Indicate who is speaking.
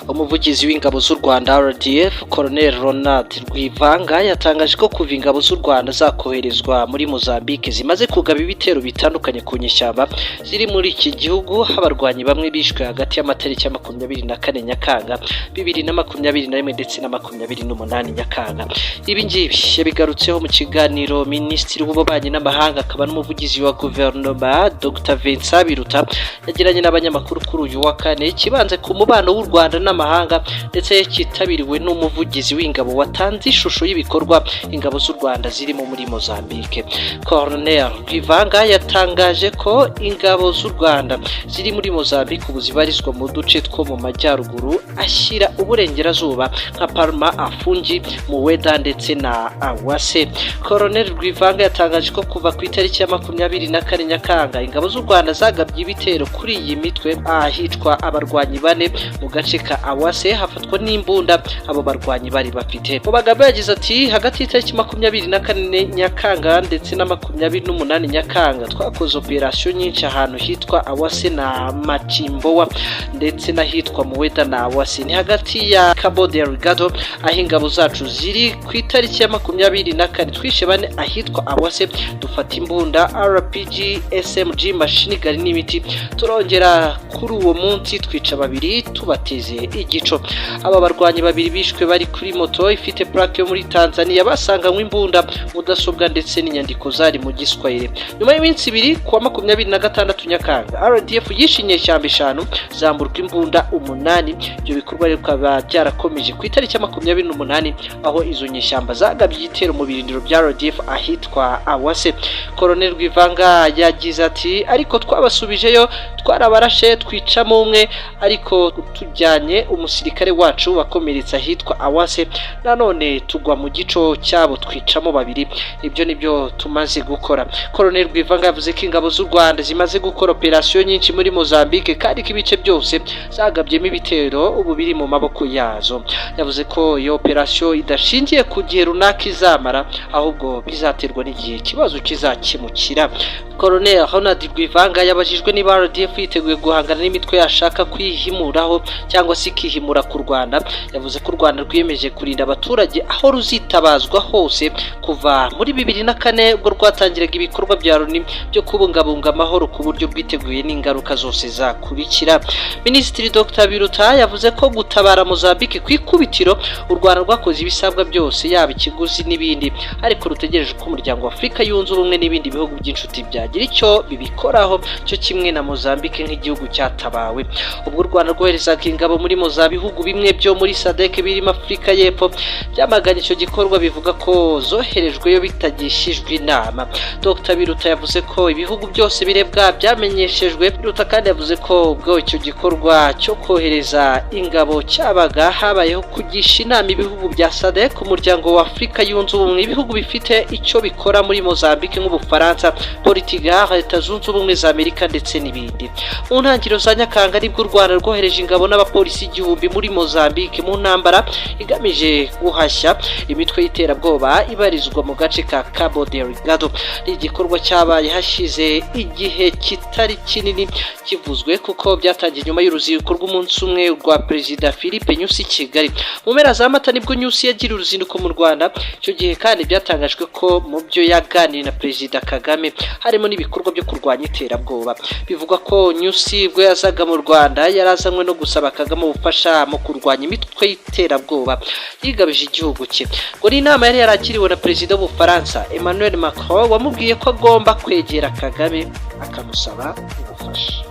Speaker 1: umuvugizi w'ingabo z'u Rwanda RDF Colonel Ronald Rwivanga yatangaje ko kuva ingabo z'u Rwanda zakoherezwa muri Mozambique zimaze kugaba ibitero bitandukanye ku nyeshyamba ziri muri iki gihugu. Abarwanyi bamwe bishwe hagati y'amatariki ya 24 Nyakanga 2021 ndetse na 28 Nyakanga. Ibi ngibi yabigarutseho mu kiganiro Minisitiri w'Ububanyi n'Amahanga akaba n'umuvugizi wa guverinoma Dr Vincent Biruta yagiranye n'abanyamakuru kuri uyu wa kane, kibanze ku mubano w'u Rwanda n'amahanga ndetse kitabiriwe n'umuvugizi w'ingabo watanze ishusho y'ibikorwa ingabo z'u Rwanda zirimo muri Mozambique. Colonel Rwivanga yatangaje ko ingabo z'u Rwanda ziri muri Mozambique ubu zibarizwa mu duce two mu majyaruguru ashyira uburengerazuba nka Palma, Afungi, Muweda ndetse na Awase. Colonel Rwivanga yatangaje ko kuva ku itariki ya 24 Nyakanga ingabo z'u Rwanda zagabye ibitero kuri iyi mitwe ahitwa abarwanyi bane mu gace ka Awase hafatwa n'imbunda abo barwanyi bari bafite. Mu bagabo yagize ati hagati y'itariki 24 Nyakanga ndetse na 28 Nyakanga twakoze operation nyinshi ahantu hitwa Awase na Machimbowa ndetse na hitwa Muweda na Awase, ni hagati ya Cabo Delgado aho ingabo zacu ziri. Ku itariki ya 24 twishe bane ahitwa Awase dufata imbunda RPG, SMG, machine gun n'imiti. Turongera kuri uwo munsi twica babiri tubateze igico. Aba barwanyi babiri bishwe bari kuri moto ifite plaque yo muri Tanzania basanganywe imbunda, mudasobwa ndetse n'inyandiko zari mu Giswahili. Nyuma y'iminsi ibiri kuwa 26 Nyakanga RDF yishinye cyamba 5 zamburwa imbunda 8. Ibyo bikorwa bikaba byarakomeje ku itariki ya 28 aho izo nyeshyamba zagabye igitero mu birindiro bya RDF ahitwa Awase. Colonel Rwivanga yagize ati ariko twabasubijeyo, twarabarashe twicamo umwe, ariko tujyanye umusirikare wacu wakomeretse ahitwa Awase, nanone tugwa mu gico cyabo twicamo babiri. Ibyo nibyo tumaze gukora. Colonel Rwivanga yavuze ko ingabo z'u Rwanda zimaze gukora operation nyinshi muri Mozambique kandi ko ibice byose zagabyemo ibitero ubu biri mu maboko yazo. Yavuze ko iyo operation idashingiye ku gihe runaka izamara, ahubwo bizaterwa n'igihe ikibazo kizakemukira. Colonel Ronald Rwivanga yabajijwe niba RDF yiteguye guhangana n'imitwe yashaka kwihimuraho cyangwa se ikihimura ku Rwanda. Yavuze ko u Rwanda rwiyemeje kurinda abaturage aho ruzitabazwa hose kuva muri 2004 ubwo rwatangiraga ibikorwa bya Loni byo kubungabunga amahoro ku buryo bwiteguye n'ingaruka zose zakurikira. Minisitiri Dr Biruta yavuze ko gutabara Mozambique kwikubitiro u Rwanda rwakoze ibisabwa byose yaba ikiguzi n'ibindi, ariko rutegereje ko umuryango wa Afrika yunze ubumwe n'ibindi bihugu by'inshuti byagira icyo bibikoraho cyo kimwe na Mozambique nk'igihugu cyatabawe. Ubwo u Rwanda rwoherezaga ingabo muri Mozambique, bihugu bimwe byo muri SADC birimo Afrika y'Epfo byamaganye icyo gikorwa bivuga ko zoherejweyo bitagishijwe inama. Dr Biruta yavuze ko ibihugu byose birebwa byamenyeshejwe. Biruta kandi yavuze ko ubwo icyo gikorwa cyo kohereza ingabo cyabaga habayeho kugisha inama ibihugu bya SADC, umuryango wa Afrika yunze ubumwe, ibihugu bifite icyo bikora muri Mozambique nk'Ubufaransa, Portugal, Leta Zunze Ubumwe za Amerika ndetse n'ibindi. Mu ntangiriro za Nyakanga nibwo u Rwanda rwohereje ingabo n'abapolisi igihumbi muri Mozambique mu ntambara igamije guhashya imitwe y'iterabwoba ibarizwa mu gace ka Cabo Delgado. Igikorwa cyabaye hashize igihe kitari kinini kivuzwe kuko byatangiye nyuma y'uruzinduko rw'umunsi umwe rwa Perezida Philippe Nyusi Kigali. Mu mpera za Mata nibwo Nyusi yagira uruzinduko mu Rwanda. Icyo gihe kandi byatangajwe ko mu byo yaganiriye na Perezida Kagame harimo n'ibikorwa byo kurwanya iterabwoba. Bivugwa ko Nyusi bwo yazaga mu Rwanda yarazanywe no gusaba Kagame ubufasha mu kurwanya imitwe y'iterabwoba yigabije igihugu cye. Ngo ni inama yari yarakiriwe na Perezida w'Ubufaransa Emmanuel Macron wamubwiye ko agomba kwegera Kagame akamusaba ubufasha.